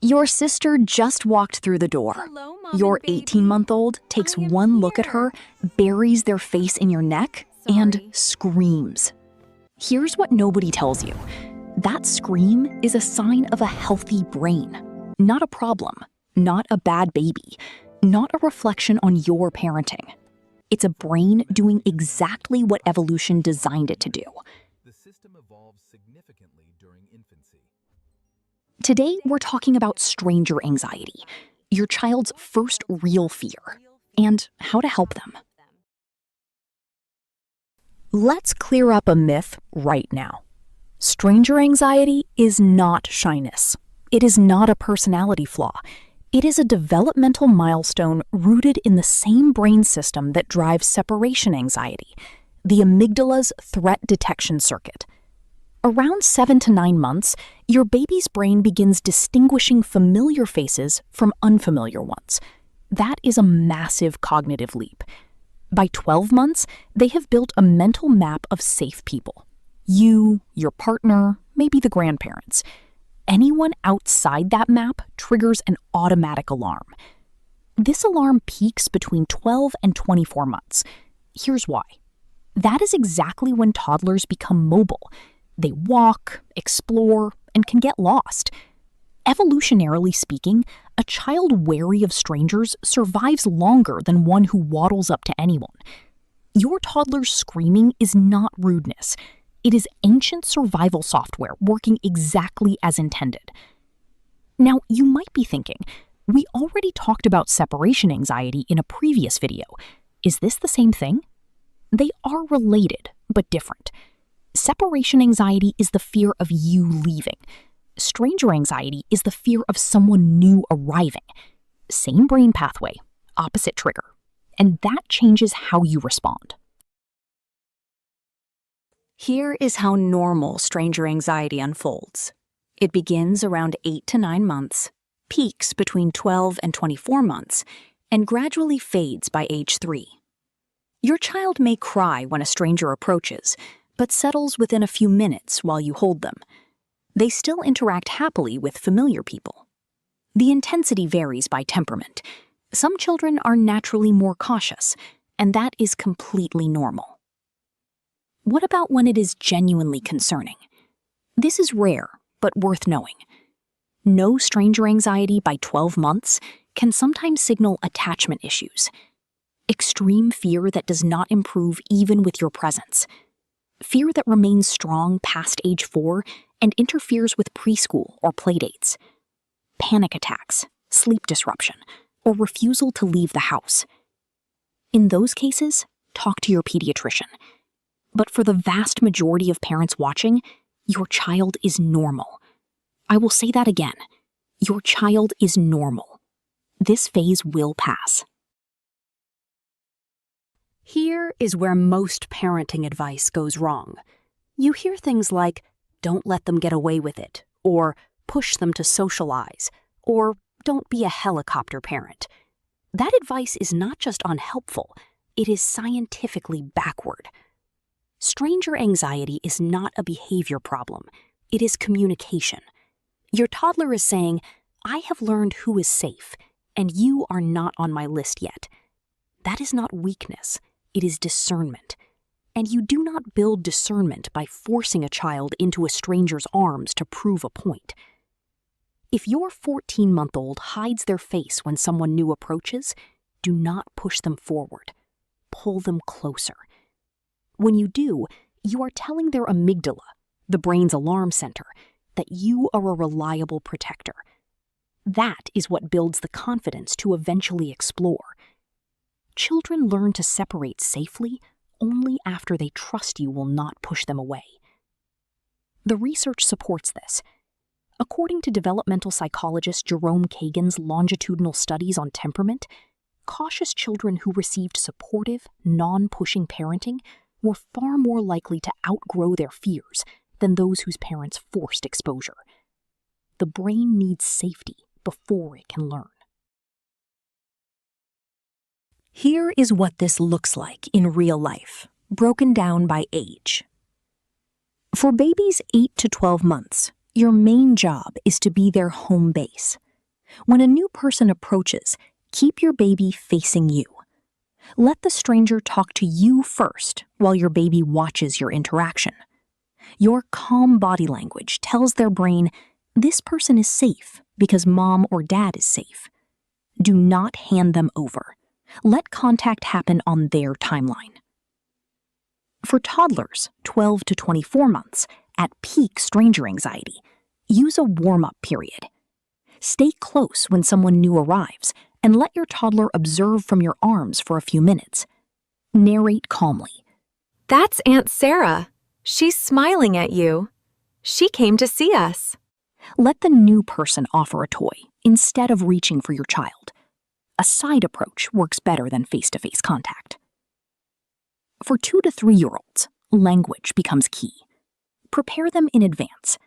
Your sister just walked through the door. Hello, Mom Your and baby. 18-month-old takes I am one look at here. her, buries their face in your neck, and Sorry. screams. Here's what nobody tells you. That scream is a sign of a healthy brain, not a problem, not a bad baby, not a reflection on your parenting. It's a brain doing exactly what evolution designed it to do. The system evolves significantly during infancy. Today, we're talking about stranger anxiety, your child's first real fear, and how to help them. Let's clear up a myth right now. Stranger anxiety is not shyness. It is not a personality flaw. It is a developmental milestone rooted in the same brain system that drives separation anxiety, the amygdala's threat detection circuit. Around 7 to 9 months, your baby's brain begins distinguishing familiar faces from unfamiliar ones. That is a massive cognitive leap. By 12 months, they have built a mental map of safe people. You, your partner, maybe the grandparents. Anyone outside that map triggers an automatic alarm. This alarm peaks between 12 and 24 months. Here's why. That is exactly when toddlers become mobile. They walk, explore, and can get lost. Evolutionarily speaking, a child wary of strangers survives longer than one who waddles up to anyone. Your toddler's screaming is not rudeness. It is ancient survival software working exactly as intended. Now, you might be thinking, we already talked about separation anxiety in a previous video. Is this the same thing? They are related, but different. Separation anxiety is the fear of you leaving. Stranger anxiety is the fear of someone new arriving. Same brain pathway, opposite trigger. And that changes how you respond. Here is how normal stranger anxiety unfolds. It begins around 8 to 9 months, peaks between 12 and 24 months, and gradually fades by age 3. Your child may cry when a stranger approaches, but settles within a few minutes while you hold them. They still interact happily with familiar people. The intensity varies by temperament. Some children are naturally more cautious, and that is completely normal. What about when it is genuinely concerning? This is rare, but worth knowing. No stranger anxiety by 12 months can sometimes signal attachment issues. Extreme fear that does not improve even with your presence. Fear that remains strong past age 4 and interferes with preschool or playdates. Panic attacks, sleep disruption, or refusal to leave the house. In those cases, talk to your pediatrician. But for the vast majority of parents watching, your child is normal. I will say that again. Your child is normal. This phase will pass. Here is where most parenting advice goes wrong. You hear things like, don't let them get away with it, or push them to socialize, or don't be a helicopter parent. That advice is not just unhelpful, it is scientifically backward. Stranger anxiety is not a behavior problem, it is communication. Your toddler is saying, I have learned who is safe, and you are not on my list yet. That is not weakness, it is discernment. And you do not build discernment by forcing a child into a stranger's arms to prove a point. If your 14-month-old hides their face when someone new approaches, do not push them forward. Pull them closer. When you do, you are telling their amygdala, the brain's alarm center, that you are a reliable protector. That is what builds the confidence to eventually explore. Children learn to separate safely only after they trust you will not push them away. The research supports this. According to developmental psychologist Jerome Kagan's longitudinal studies on temperament, cautious children who received supportive, non-pushing parenting were far more likely to outgrow their fears than those whose parents forced exposure. The brain needs safety before it can learn. Here is what this looks like in real life, broken down by age. For babies 8 to 12 months, your main job is to be their home base. When a new person approaches, keep your baby facing you. Let the stranger talk to you first while your baby watches your interaction. Your calm body language tells their brain, this person is safe because mom or dad is safe. Do not hand them over. Let contact happen on their timeline. For toddlers, 12 to 24 months, at peak stranger anxiety, use a warm-up period. Stay close when someone new arrives and let your toddler observe from your arms for a few minutes. Narrate calmly. That's Aunt Sarah. She's smiling at you. She came to see us. Let the new person offer a toy instead of reaching for your child. A side approach works better than face-to-face contact. For 2 to 3-year-olds, language becomes key. Prepare them in advance.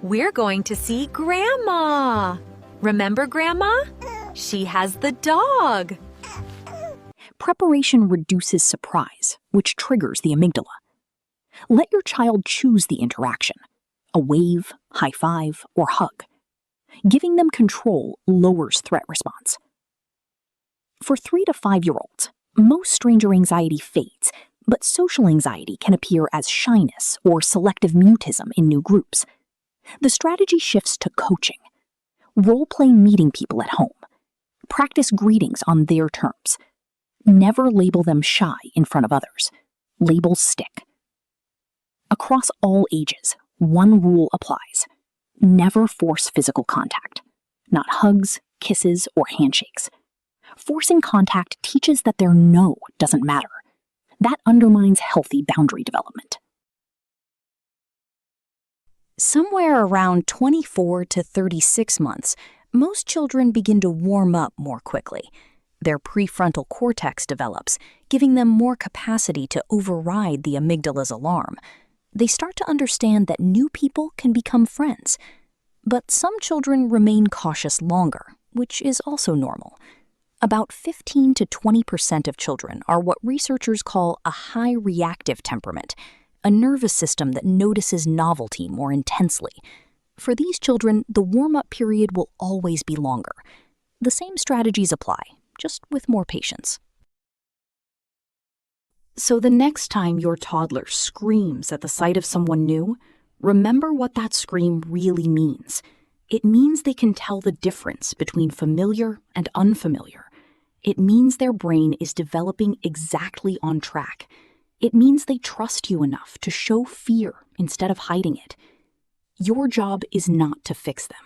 We're going to see Grandma. Remember Grandma? She has the dog. Preparation reduces surprise, which triggers the amygdala. Let your child choose the interaction, a wave, high five, or hug. Giving them control lowers threat response. For 3 to 5-year-olds, most stranger anxiety fades, but social anxiety can appear as shyness or selective mutism in new groups. The strategy shifts to coaching. Role-play meeting people at home. Practice greetings on their terms. Never label them shy in front of others. Labels stick. Across all ages, one rule applies. Never force physical contact. Not hugs, kisses, or handshakes. Forcing contact teaches that their no doesn't matter. That undermines healthy boundary development. Somewhere around 24 to 36 months, most children begin to warm up more quickly. Their prefrontal cortex develops, giving them more capacity to override the amygdala's alarm. They start to understand that new people can become friends. But some children remain cautious longer, which is also normal. About 15 to 20% of children are what researchers call a high reactive temperament, a nervous system that notices novelty more intensely. For these children, the warm-up period will always be longer. The same strategies apply, just with more patience. So the next time your toddler screams at the sight of someone new, remember what that scream really means. It means they can tell the difference between familiar and unfamiliar. It means their brain is developing exactly on track. It means they trust you enough to show fear instead of hiding it. Your job is not to fix them.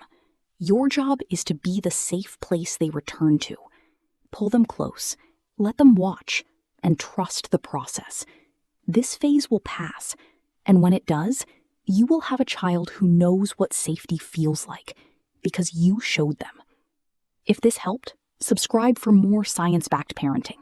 Your job is to be the safe place they return to. Pull them close, let them watch, and trust the process. This phase will pass, and when it does, you will have a child who knows what safety feels like, because you showed them. If this helped, subscribe for more science-backed parenting.